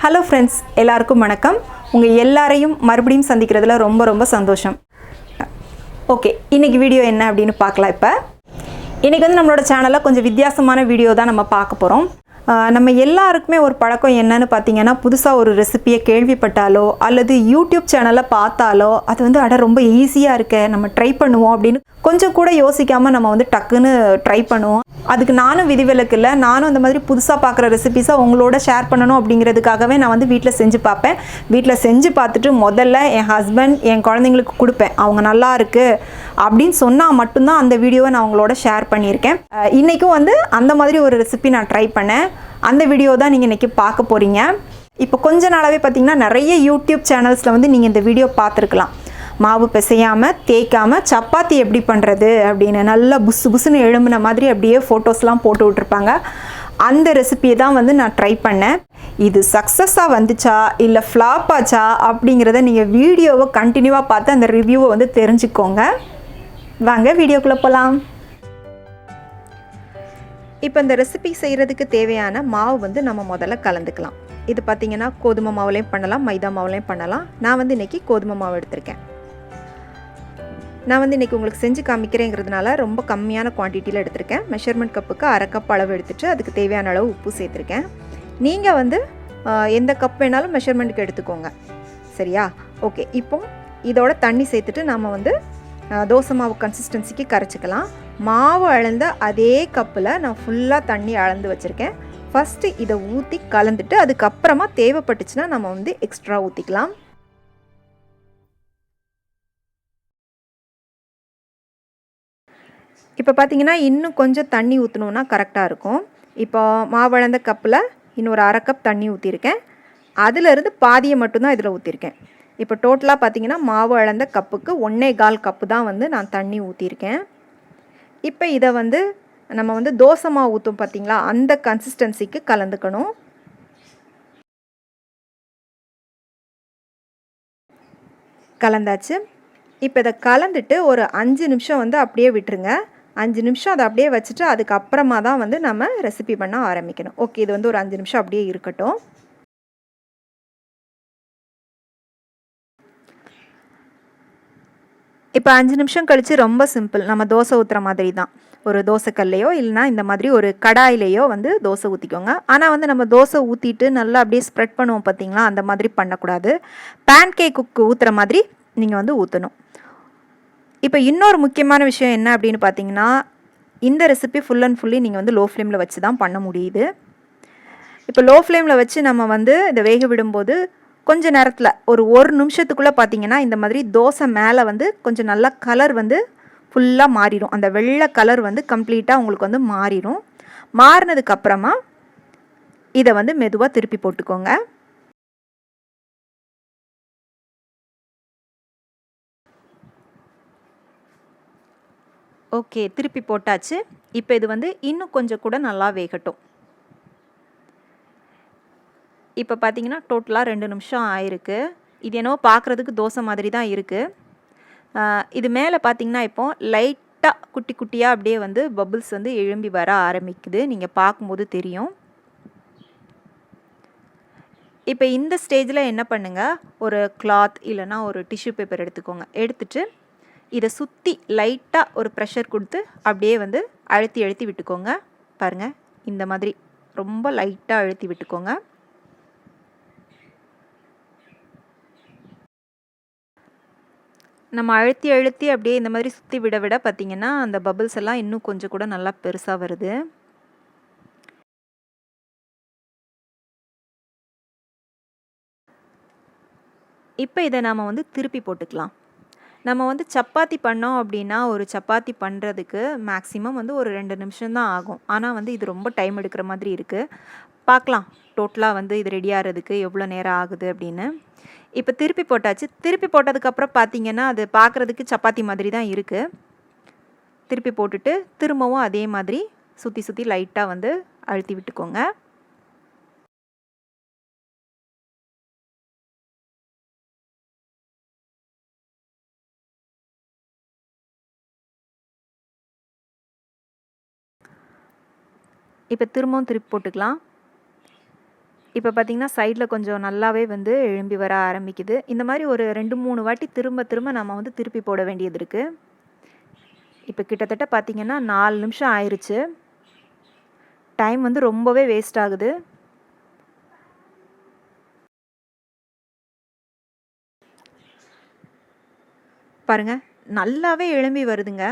Hello friends, எல்லாருக்கும் வணக்கம். உங்கள் எல்லாரையும் மறுபடியும் சந்திக்கிறதுல ரொம்ப சந்தோஷம். ஓகே, இன்றைக்கி வீடியோ என்ன அப்படின்னு பார்க்கலாம். இன்றைக்கி வந்து நம்மளோட சேனலில் கொஞ்சம் வித்தியாசமான வீடியோ தான் நம்ம பார்க்க போகிறோம். நம்ம எல்லாருக்குமே ஒரு பழக்கம் என்னன்னு பார்த்தீங்கன்னா, புதுசாக ஒரு ரெசிப்பியை கேள்விப்பட்டாலோ அல்லது யூடியூப் சேனலில் பார்த்தாலோ அது வந்து ரொம்ப ஈஸியாக இருக்க, நம்ம ட்ரை பண்ணுவோம் அப்படின்னு கொஞ்சம் கூட யோசிக்காமல் நம்ம வந்து டக்குன்னு ட்ரை பண்ணுவோம். அதுக்கு நானும் விதிவிலக்கு இல்லை. நானும் அந்த மாதிரி புதுசாக பார்க்குற ரெசிபிஸை உங்களோட ஷேர் பண்ணணும் அப்படிங்கிறதுக்காகவே நான் வந்து வீட்டில் செஞ்சு பார்ப்பேன். வீட்டில் செஞ்சு பார்த்துட்டு முதல்ல என் ஹஸ்பண்ட், என் குழந்தைங்களுக்கு கொடுப்பேன். அவங்க நல்லா இருக்குது அப்படின்னு சொன்னால் மட்டும்தான் அந்த வீடியோவை நான் அவங்களோட ஷேர் பண்ணியிருக்கேன். இன்றைக்கும் வந்து அந்த மாதிரி ஒரு ரெசிபி நான் ட்ரை பண்ணேன். அந்த வீடியோ தான் நீங்கள் இன்றைக்கி பார்க்க போகிறீங்க. இப்போ கொஞ்ச நாளாகவே பார்த்திங்கன்னா நிறைய யூடியூப் சேனல்ஸில் வந்து நீங்கள் இந்த வீடியோ பார்த்துருக்கலாம். மாவு பிசையாமல் தேய்க்காமல் சப்பாத்தி எப்படி பண்ணுறது அப்படின்னு நல்லா புஸ்ஸுன்னு எழும்புன மாதிரி அப்படியே ஃபோட்டோஸ்லாம் போட்டு விட்ருப்பாங்க. அந்த ரெசிபியை தான் வந்து நான் ட்ரை பண்ணேன். இது சக்ஸஸாக வந்துச்சா இல்லை ஃப்ளாப் ஆச்சா அப்படிங்கிறத நீங்கள் வீடியோவை கண்டினியூவாக பார்த்து அந்த ரிவ்யூவை வந்து தெரிஞ்சுக்கோங்க. வாங்க வீடியோக்குள்ளே போகலாம். இப்போ இந்த ரெசிபி செய்கிறதுக்கு தேவையான மாவு வந்து நம்ம முதல்ல கலந்துக்கலாம். இது பார்த்திங்கன்னா கோதுமை மாவுலேயும் பண்ணலாம், மைதா மாவுலேயும் பண்ணலாம். நான் வந்து இன்றைக்கி கோதுமை மாவு எடுத்திருக்கேன். நான் வந்து இன்றைக்கி உங்களுக்கு செஞ்சு காமிக்கிறேங்கிறதுனால ரொம்ப கம்மியான குவான்டிட்டியில் எடுத்திருக்கேன். மெஷர்மெண்ட் கப்புக்கு 1/2 கப் அளவு எடுத்துகிட்டு அதுக்கு தேவையான அளவு உப்பு சேர்த்துருக்கேன். நீங்கள் வந்து எந்த கப் வேணாலும் மெஷர்மெண்ட்டுக்கு எடுத்துக்கோங்க, சரியா? ஓகே, இப்போ இதோட தண்ணி சேர்த்துட்டு நம்ம வந்து தோசை மாவு கன்சிஸ்டன்சிக்கு கரைச்சிக்கலாம். மாவு அளந்த அதே கப்பில் நான் ஃபுல்லாக தண்ணி அளந்து வச்சுருக்கேன். ஃபஸ்ட்டு இதை ஊற்றி கலந்துட்டு அதுக்கப்புறமா தேவைப்பட்டுச்சுன்னா நம்ம வந்து எக்ஸ்ட்ரா ஊற்றிக்கலாம். இப்போ பார்த்திங்கன்னா இன்னும் கொஞ்சம் தண்ணி ஊற்றணுன்னா கரெக்டாக இருக்கும். இப்போ மாவளந்த கப்பில் இன்னொரு 1/2 கப் தண்ணி ஊற்றிருக்கேன். அதிலிருந்து பாதியை மட்டும்தான் இதில் ஊற்றிருக்கேன். இப்போ டோட்டலாக பார்த்திங்கன்னா மாவு அளந்த கப்புக்கு 1.25 கப்பு தான் வந்து நான் தண்ணி ஊற்றிருக்கேன். இப்போ இதை வந்து நம்ம வந்து தோசை மாவு ஊற்றும் பார்த்திங்களா, அந்த கன்சிஸ்டன்சிக்கு கலந்துக்கணும். கலந்தாச்சு. இப்போ இதை கலந்துட்டு ஒரு 5 நிமிஷம் வந்து அப்படியே விட்டுருங்க. 5 நிமிஷம் அதை அப்படியே வச்சுட்டு அதுக்கப்புறமா தான் வந்து நம்ம ரெசிபி பண்ண ஆரம்பிக்கணும். ஓகே, இது வந்து ஒரு 5 நிமிஷம் அப்படியே இருக்கட்டும். இப்போ 5 நிமிஷம் கழித்து ரொம்ப சிம்பிள், நம்ம தோசை ஊற்றுற மாதிரி தான். ஒரு தோசைக்கல்லையோ இல்லைனா இந்த மாதிரி ஒரு கடாயிலையோ வந்து தோசை ஊற்றிக்கோங்க. ஆனால் வந்து நம்ம தோசை ஊற்றிட்டு நல்லா அப்படியே ஸ்ப்ரெட் பண்ணுவோம் பார்த்திங்களா, அந்த மாதிரி பண்ணக்கூடாது. பேன் கேக்குக்கு ஊற்றுற மாதிரி நீங்கள் வந்து ஊற்றணும். இப்போ இன்னொரு முக்கியமான விஷயம் என்ன அப்படின்னு பார்த்தீங்கன்னா, இந்த ரெசிபி ஃபுல் அண்ட் ஃபுல்லி நீங்கள் வந்து லோ ஃப்ளேமில் வச்சு தான் பண்ண முடியுது. இப்போ லோ ஃப்ளேமில் வச்சு நம்ம வந்து இதை வேக விடும்போது கொஞ்சம் நேரத்தில் ஒரு நிமிஷத்துக்குள்ளே பார்த்தீங்கன்னா இந்த மாதிரி தோசை மேலே வந்து கொஞ்சம் நல்லா கலர் வந்து ஃபுல்லாக மாறிடும். அந்த வெள்ளை கலர் வந்து கம்ப்ளீட்டாக உங்களுக்கு வந்து மாறிடும். மாறினதுக்கப்புறமா இதை வந்து மெதுவாக திருப்பி போட்டுக்கோங்க. ஓகே, திருப்பி போட்டாச்சு. இப்போ இது வந்து இன்னும் கொஞ்சம் கூட நல்லா வேகட்டும். இப்போ பார்த்தீங்கன்னா டோட்டலாக 2 நிமிஷம் ஆயிருக்கு. இது என்னவோ பார்க்குறதுக்கு தோசை மாதிரி தான் இருக்குது. இது மேலே பார்த்தீங்கன்னா இப்போ லைட்டாக குட்டி குட்டியாக அப்படியே வந்து பபிள்ஸ் வந்து எழும்பி வர ஆரம்பிக்குது. நீங்கள் பார்க்கும்போது தெரியும். இப்போ இந்த ஸ்டேஜில் என்ன பண்ணுங்கள், ஒரு கிளாத் இல்லைனா ஒரு டிஷ்யூ பேப்பர் எடுத்துக்கோங்க. எடுத்துட்டு இதை சுற்றி லைட்டாக ஒரு ப்ரெஷர் கொடுத்து அப்படியே வந்து அழுத்தி விட்டுக்கோங்க. பாருங்கள், இந்த மாதிரி ரொம்ப லைட்டாக அழுத்தி விட்டுக்கோங்க. நம்ம அழுத்தி அப்படியே இந்த மாதிரி சுற்றி விட பார்த்திங்கன்னா அந்த பபிள்ஸ் எல்லாம் இன்னும் கொஞ்சம் கூட நல்லா பெருசாக வருது. இப்போ இதை நாம் வந்து திருப்பி போட்டுக்கலாம். நம்ம வந்து சப்பாத்தி பண்ணோம் அப்படின்னா ஒரு சப்பாத்தி பண்ணுறதுக்கு மேக்ஸிமம் வந்து ஒரு 2 நிமிஷம் தான் ஆகும். ஆனால் வந்து இது ரொம்ப டைம் எடுக்கிற மாதிரி இருக்குது. பார்க்கலாம் டோட்டலாக வந்து இது ரெடி ஆகிறதுக்கு எவ்வளோ நேரம் ஆகுது அப்படின்னு. இப்போ திருப்பி போட்டாச்சு. திருப்பி போட்டதுக்கப்புறம் பார்த்திங்கன்னா அது பார்க்குறதுக்கு சப்பாத்தி மாதிரி தான் இருக்குது. திருப்பி போட்டுட்டு திரும்பவும் அதே மாதிரி சுற்றி லைட்டாக வந்து அழுத்தி விட்டுக்கோங்க. இப்போ திரும்பவும் திருப்பி போட்டுக்கலாம். இப்போ பார்த்திங்கன்னா சைடில் கொஞ்சம் நல்லாவே வந்து எழும்பி வர ஆரம்பிக்குது. இந்த மாதிரி ஒரு 2-3 வாட்டி திரும்ப நம்ம வந்து திருப்பி போட வேண்டியது இருக்குது. இப்போ கிட்டத்தட்ட பார்த்திங்கன்னா 4 நிமிஷம் ஆயிடுச்சு. டைம் வந்து ரொம்பவே வேஸ்ட் ஆகுது. பாருங்கள், நல்லாவே எழும்பி வருதுங்க.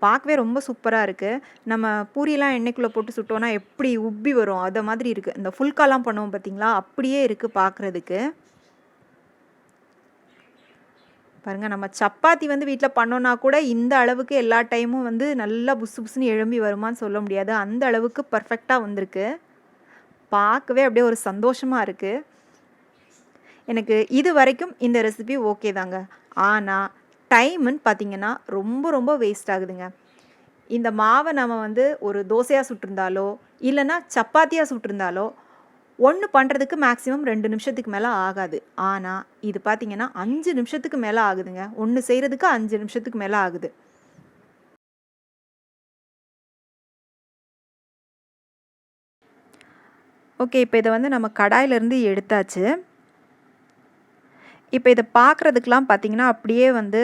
பார்க்கவே ரொம்ப சூப்பராக இருக்குது. நம்ம பூரியெலாம் எண்ணெய்க்குள்ளே போட்டு சுட்டோன்னா எப்படி உப்பி வரும் அதை மாதிரி இருக்குது. இந்த ஃபுல்காலாம் பண்ணுவோம் பார்த்திங்களா, அப்படியே இருக்குது பார்க்குறதுக்கு. பாருங்கள், நம்ம சப்பாத்தி வந்து வீட்டில் பண்ணோன்னா கூட இந்த அளவுக்கு எல்லா டைமும் வந்து நல்லா புசு புசுன்னு எழும்பி வருமான்னு சொல்ல முடியாது. அந்த அளவுக்கு பர்ஃபெக்டாக வந்திருக்கு. பார்க்கவே அப்படியே ஒரு சந்தோஷமாக இருக்குது. எனக்கு இது வரைக்கும் இந்த ரெசிபி ஓகே தாங்க. ஆனால் டைமுன்னு பார்த்திங்கன்னா ரொம்ப வேஸ்ட் ஆகுதுங்க. இந்த மாவை நம்ம வந்து ஒரு தோசையாக சுட்டிருந்தாலோ இல்லைன்னா சப்பாத்தியாக சுட்டிருந்தாலோ ஒன்று பண்ணுறதுக்கு மேக்ஸிமம் 2 நிமிஷத்துக்கு மேலே ஆகாது. ஆனால் இது பார்த்திங்கன்னா 5 நிமிஷத்துக்கு மேலே ஆகுதுங்க. ஒன்று செய்கிறதுக்கு 5 நிமிஷத்துக்கு மேலே ஆகுது. ஓகே, இப்போ இதை வந்து நம்ம கடாயிலேருந்து எடுத்தாச்சு. இப்போ இதை பார்க்குறதுக்கெலாம் பார்த்திங்கன்னா அப்படியே வந்து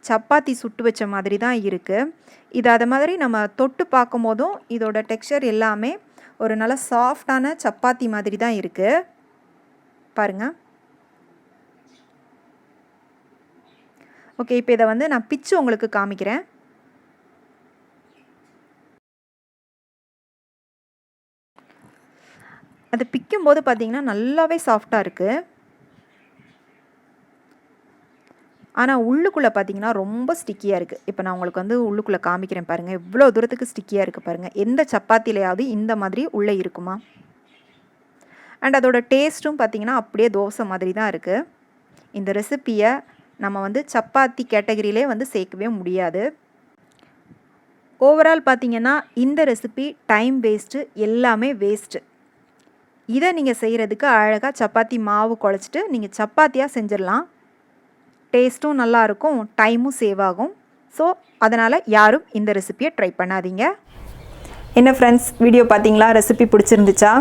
சப்பாத்தி சுட்டு வச்ச மாதிரி தான் இருக்குது. இது அது மாதிரி நம்ம தொட்டு பார்க்கும் போதும் இதோட டெக்ஸ்சர் எல்லாமே ஒரு நல்ல சாஃப்டான சப்பாத்தி மாதிரி தான் இருக்குது. பாருங்கள். ஓகே, இப்போ இதை வந்து நான் பிச்சு உங்களுக்கு காமிக்கிறேன். அது பிக்கும்போது பார்த்திங்கன்னா நல்லாவே சாஃப்டாக இருக்குது. ஆனால் உள்ளுக்குள்ளே பார்த்திங்கன்னா ரொம்ப ஸ்டிக்கியாக இருக்குது. இப்போ நான் உங்களுக்கு வந்து உள்ளுக்குள்ளே காமிக்கிறேன் பாருங்கள். எவ்வளோ தூரத்துக்கு ஸ்டிக்கியாக இருக்குது பாருங்கள். எந்த சப்பாத்திலையாவது இந்த மாதிரி உள்ளே இருக்குமா? அண்ட் அதோட டேஸ்ட்டும் பார்த்திங்கன்னா அப்படியே தோசை மாதிரி தான் இருக்குது. இந்த ரெசிப்பியை நம்ம வந்து சப்பாத்தி கேட்டகரியிலே வந்து சேர்க்கவே முடியாது. ஓவரால் பார்த்திங்கன்னா இந்த ரெசிபி டைம் வேஸ்ட்டு, எல்லாமே வேஸ்ட்டு. இதை நீங்கள் செய்கிறதுக்கு அழகாக சப்பாத்தி மாவு குழச்சிட்டு நீங்கள் சப்பாத்தியாக செஞ்சிடலாம். டேஸ்ட்டும் நல்லாயிருக்கும், டைமும் சேவ் ஆகும். ஸோ அதனால் யாரும் இந்த ரெசிப்பியை ட்ரை பண்ணாதீங்க. என்ன ஃப்ரெண்ட்ஸ், வீடியோ பார்த்தீங்களா? ரெசிபி பிடிச்சிருந்துச்சா?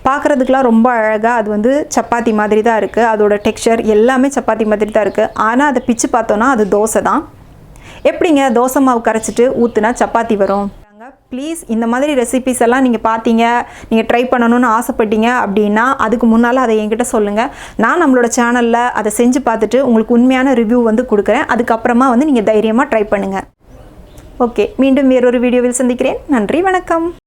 பார்க்குறதுக்கெலாம் ரொம்ப அழகாக அது வந்து சப்பாத்தி மாதிரி தான் இருக்குது. அதோட டெக்ஸ்சர் எல்லாமே சப்பாத்தி மாதிரி தான் இருக்குது. ஆனால் அதை பிச்சு பார்த்தோன்னா அது தோசை தான். எப்படிங்க தோசை மாவு கரைச்சிட்டு ஊற்றுனா சப்பாத்தி வரும்? ப்ளீஸ் இந்த மாதிரி ரெசிபிஸ் எல்லாம் நீங்கள் பார்த்தீங்க, நீங்கள் ட்ரை பண்ணணும்னு ஆசைப்பட்டீங்க அப்படின்னா அதுக்கு முன்னால் அதை என்கிட்ட சொல்லுங்கள். நான் நம்மளோட சேனலில் அதை செஞ்சு பார்த்துட்டு உங்களுக்கு உண்மையான ரிவ்யூ வந்து கொடுக்குறேன். அதுக்கப்புறமா வந்து நீங்கள் தைரியமாக ட்ரை பண்ணுங்கள். ஓகே, மீண்டும் வேறொரு வீடியோவில் சந்திக்கிறேன். நன்றி, வணக்கம்.